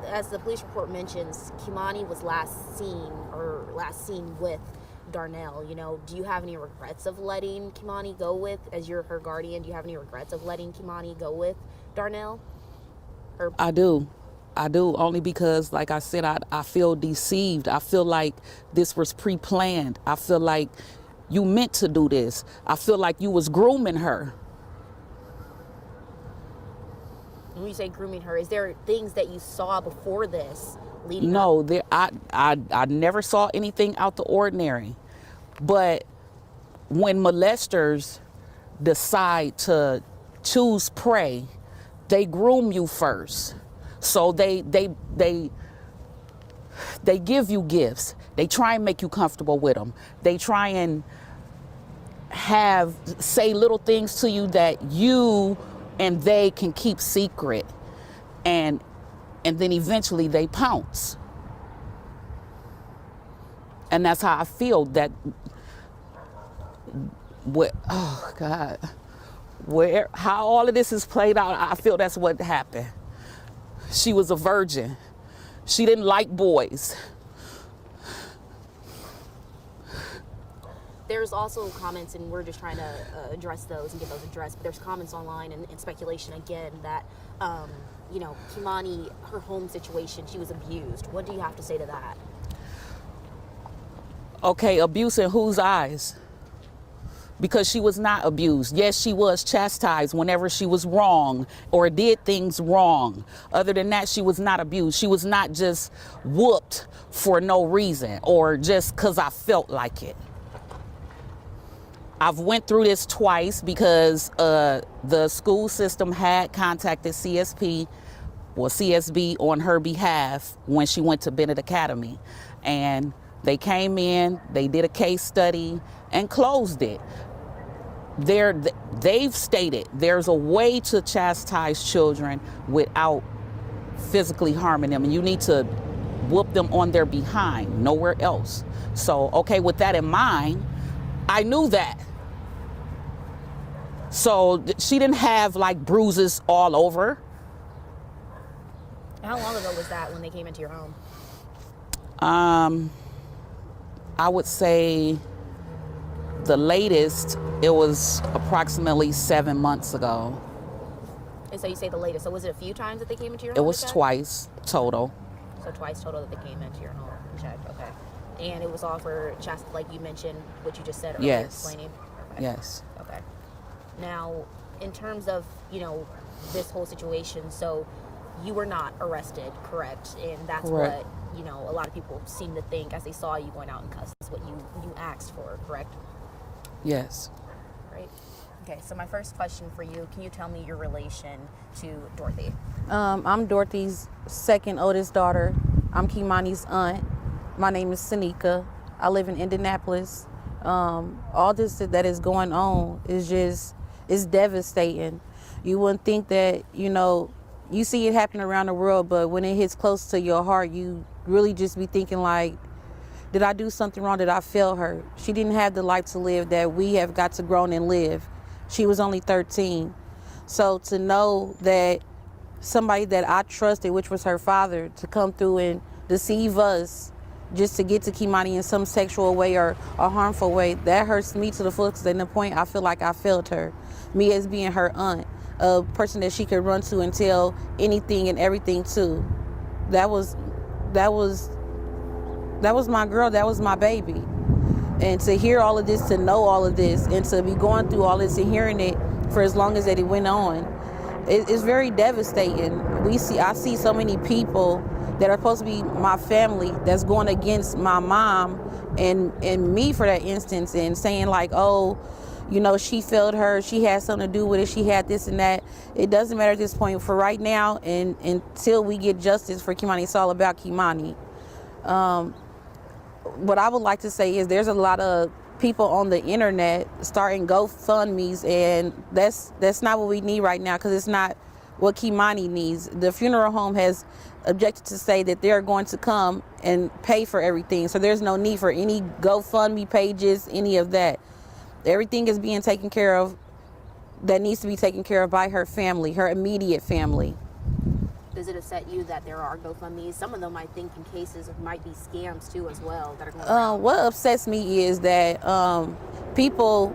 as the police report mentions, Kei'mani was last seen with Darnell. You know, do you have any regrets of letting Kei'mani go with, as you're her guardian, do you have any regrets of letting Kei'mani go with Darnell? I do, only because, like I said, I feel deceived. I feel like this was pre-planned. I feel like you meant to do this. I feel like you was grooming her. When you say grooming her, is there things that you saw before this leading up? No, I never saw anything out the ordinary. But when molesters decide to choose prey, they groom you first. So they give you gifts. They try and make you comfortable with them. They try and say little things to you that you and they can keep secret, and then eventually they pounce. And that's how I feel, that what, oh God, how all of this is played out, I feel that's what happened. She was a virgin. She didn't like boys. There's also comments, and we're just trying to address those and get those addressed, but there's comments online and speculation again that, you know, Kei'mani, her home situation, she was abused. What do you have to say to that? Okay, abuse in whose eyes? Because she was not abused. Yes, she was chastised whenever she was wrong or did things wrong. Other than that, she was not abused. She was not just whooped for no reason or just because I felt like it. I've went through this twice because the school system had contacted CSB on her behalf when she went to Bennett Academy. And they came in, they did a case study and closed it. They've stated there's a way to chastise children without physically harming them, and you need to whoop them on their behind, nowhere else. So, okay, with that in mind, I knew that. So she didn't have like bruises all over. How long ago was that when they came into your home? I would say the latest, it was approximately 7 months ago. And so you say the latest. So was it a few times that they came into your home? It was twice total. So twice total that they came into your home. Checked. Okay. And it was all for like you mentioned, what you just said earlier, Yes. explaining. Okay. Yes. Okay. Now, in terms of, you know, this whole situation, so you were not arrested, correct? And that's Correct. what, you know, a lot of people seem to think as they saw you going out and cuss. That's what you asked for, correct? Yes. Right. Okay, so my first question for you, can you tell me your relation to Dorothy? I'm Dorothy's second oldest daughter. I'm Kei'mani's aunt. My name is Sanika. I live in Indianapolis. All this that is going on is it's devastating. You wouldn't think that, you know, you see it happen around the world, but when it hits close to your heart, you really just be thinking like, did I do something wrong? Did I fail her? She didn't have the life to live that we have got to grow and live. She was only 13. So to know that somebody that I trusted, which was her father, to come through and deceive us just to get to Kei'mani in some sexual way or a harmful way, that hurts me to the fullest. And the point I feel like I failed her. Me as being her aunt, a person that she could run to and tell anything and everything to. That was my girl, that was my baby. And to hear all of this, to know all of this, and to be going through all this and hearing it for as long as that it went on, it's very devastating. I see so many people that are supposed to be my family that's going against my mom and me for that instance, and saying like, oh, you know, she failed her, she had something to do with it, she had this and that. It doesn't matter at this point. For right now, and until we get justice for Kei'mani, it's all about Kei'mani. What I would like to say is there's a lot of people on the internet starting GoFundMes, and that's not what we need right now, because it's not what Kei'mani needs. The funeral home has objected to say that they're going to come and pay for everything, so there's no need for any GoFundMe pages, any of that. Everything is being taken care of that needs to be taken care of by her family, her immediate family. Does it upset you that there are GoFundMes? Some of them, I think, in cases might be scams too, as well, that are going around. What upsets me is that people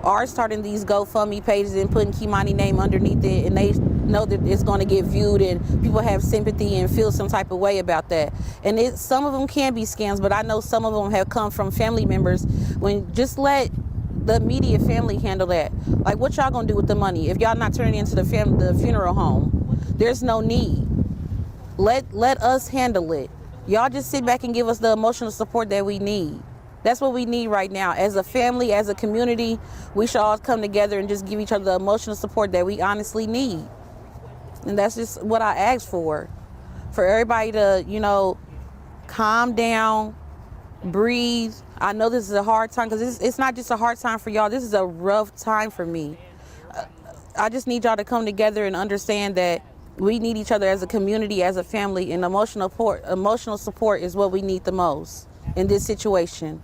are starting these GoFundMe pages and putting Kei'mani name underneath it, and they know that it's going to get viewed, and people have sympathy and feel some type of way about that. And some of them can be scams, but I know some of them have come from family members. When just let the immediate family handle that. Like, what y'all gonna do with the money if y'all not turning it into the funeral home? There's no need. Let us handle it. Y'all just sit back and give us the emotional support that we need. That's what we need right now. As a family, as a community, we should all come together and just give each other the emotional support that we honestly need. And that's just what I asked for everybody to, you know, calm down, breathe. I know this is a hard time, because it's not just a hard time for y'all. This is a rough time for me. I just need y'all to come together and understand that we need each other as a community, as a family, and emotional support is what we need the most in this situation.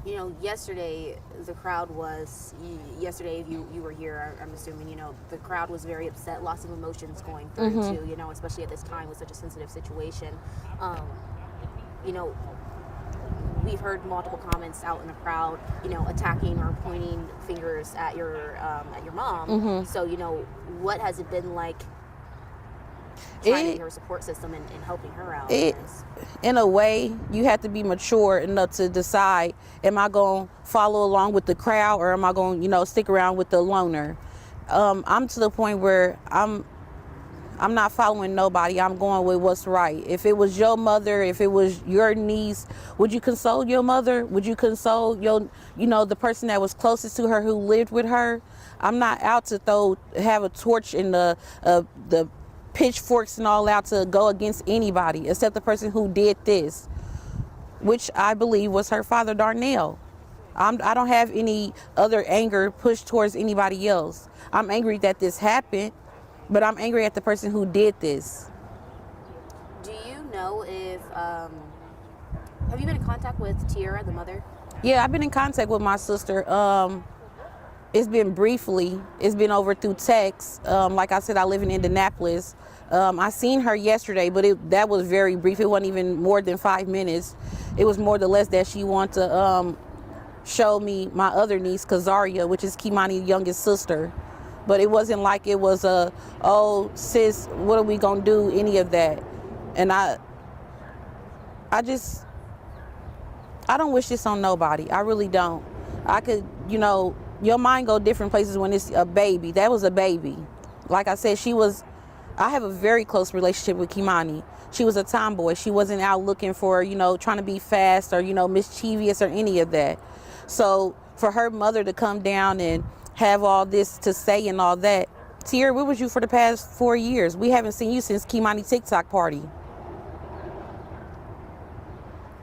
You know, yesterday the crowd was. Yesterday, if you were here, I'm assuming. You know, the crowd was very upset. Lots of emotions going through too. You know, especially at this time with such a sensitive situation. You know, we've heard multiple comments out in the crowd. You know, attacking or pointing fingers at your mom. So you know, what has it been like? Trying to be her support system and helping her out. In a way, you have to be mature enough to decide, am I going to follow along with the crowd or am I going to, you know, stick around with the loner? I'm to the point where I'm not following nobody. I'm going with what's right. If it was your mother, if it was your niece, would you console your mother? Would you console your, you know, the person that was closest to her who lived with her? I'm not out to have a torch in the pitchforks and all out to go against anybody except the person who did this, which I believe was her father, Darnell. I don't have any other anger pushed towards anybody else. I'm angry that this happened, but I'm angry at the person who did this. Do you know if, have you been in contact with Tiara, the mother? Yeah, I've been in contact with my sister. It's been briefly. It's been over through text. Like I said, I live in Indianapolis. I seen her yesterday, but that was very brief. It wasn't even more than 5 minutes. It was more or less that she wanted to show me my other niece, Kazaria, which is Kei'mani's youngest sister. But it wasn't like it was oh, sis, what are we going to do, any of that. And I don't wish this on nobody. I really don't. I could, you know, your mind go different places when it's a baby. That was a baby. Like I said, I have a very close relationship with Kei'mani. She was a tomboy. She wasn't out looking for, you know, trying to be fast or, you know, mischievous or any of that. So for her mother to come down and have all this to say and all that, Tiara, where was you for the past 4 years? We haven't seen you since Kei'mani TikTok party.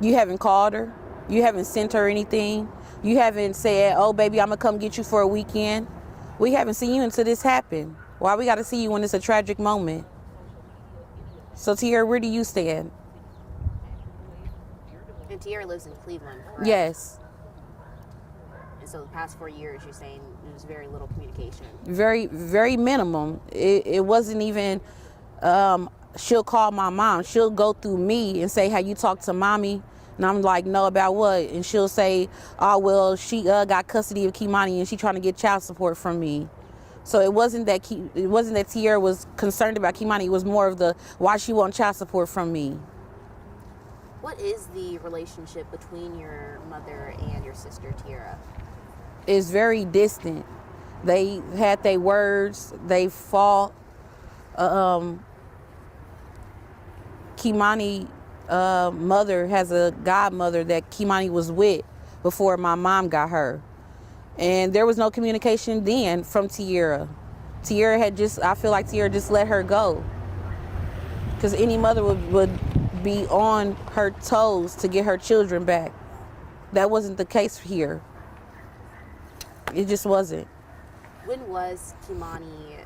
You haven't called her. You haven't sent her anything. You haven't said, oh, baby, I'm going to come get you for a weekend. We haven't seen you until this happened. Why we got to see you when it's a tragic moment? So, Tiara, where do you stand? And Tiara lives in Cleveland, correct? Yes. And so the past 4 years, you're saying there's very little communication. Very, very minimum. It wasn't even, she'll call my mom. She'll go through me and say, have you talked to mommy? And I'm like, no, about what? And she'll say, oh, well, she got custody of Kei'mani and she trying to get child support from me. So it wasn't that Tiara was concerned about Kei'mani. It was more of the why she want child support from me. What is the relationship between your mother and your sister, Tiara? It's very distant. They had their words. They fought. Kei'mani mother has a godmother that Kei'mani was with before my mom got her. And there was no communication then from Tiara. I feel like Tiara just let her go. Because any mother would be on her toes to get her children back. That wasn't the case here. It just wasn't. When was Kei'mani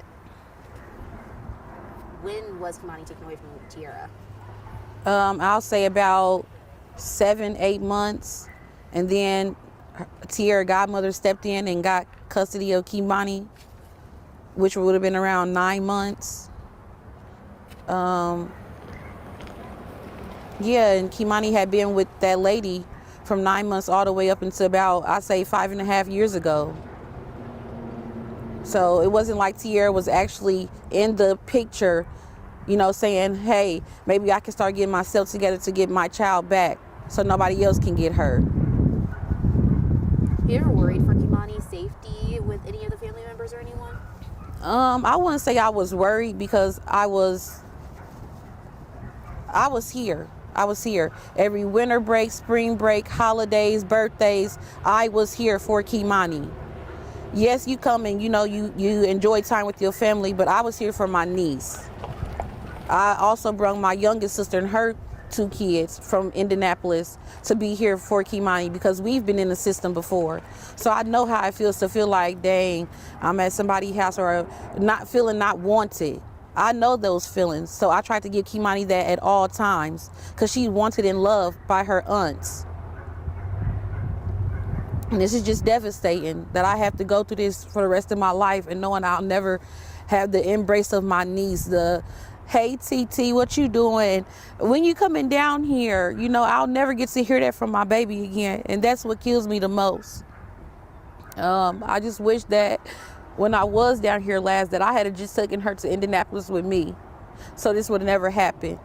taken away from Tiara? I'll say about 7-8 months. And then Tiara godmother stepped in and got custody of Kei'mani, which would have been around 9 months. Yeah, and Kei'mani had been with that lady from 9 months all the way up until about, I say, 5.5 years ago. So it wasn't like Tiara was actually in the picture, you know, saying, hey, maybe I can start getting myself together to get my child back so nobody else can get her. You ever worried for Kei'mani's safety with any of the family members or anyone? I wouldn't say I was worried because I was here. I was here. Every winter break, spring break, holidays, birthdays, I was here for Kei'mani. Yes, you come and, you know, you enjoy time with your family, but I was here for my niece. I also brought my youngest sister and her 2 kids from Indianapolis to be here for Kei'mani because we've been in the system before. So I know how it feels to feel like, dang, I'm at somebody's house or not feeling not wanted. I know those feelings. So I tried to give Kei'mani that at all times because she wanted and loved by her aunts. And this is just devastating that I have to go through this for the rest of my life, and knowing I'll never have the embrace of my niece, the hey TT, what you doing? When you coming down here, you know, I'll never get to hear that from my baby again. And that's what kills me the most. I just wish that when I was down here last, that I had just taken her to Indianapolis with me, so this would have never happened.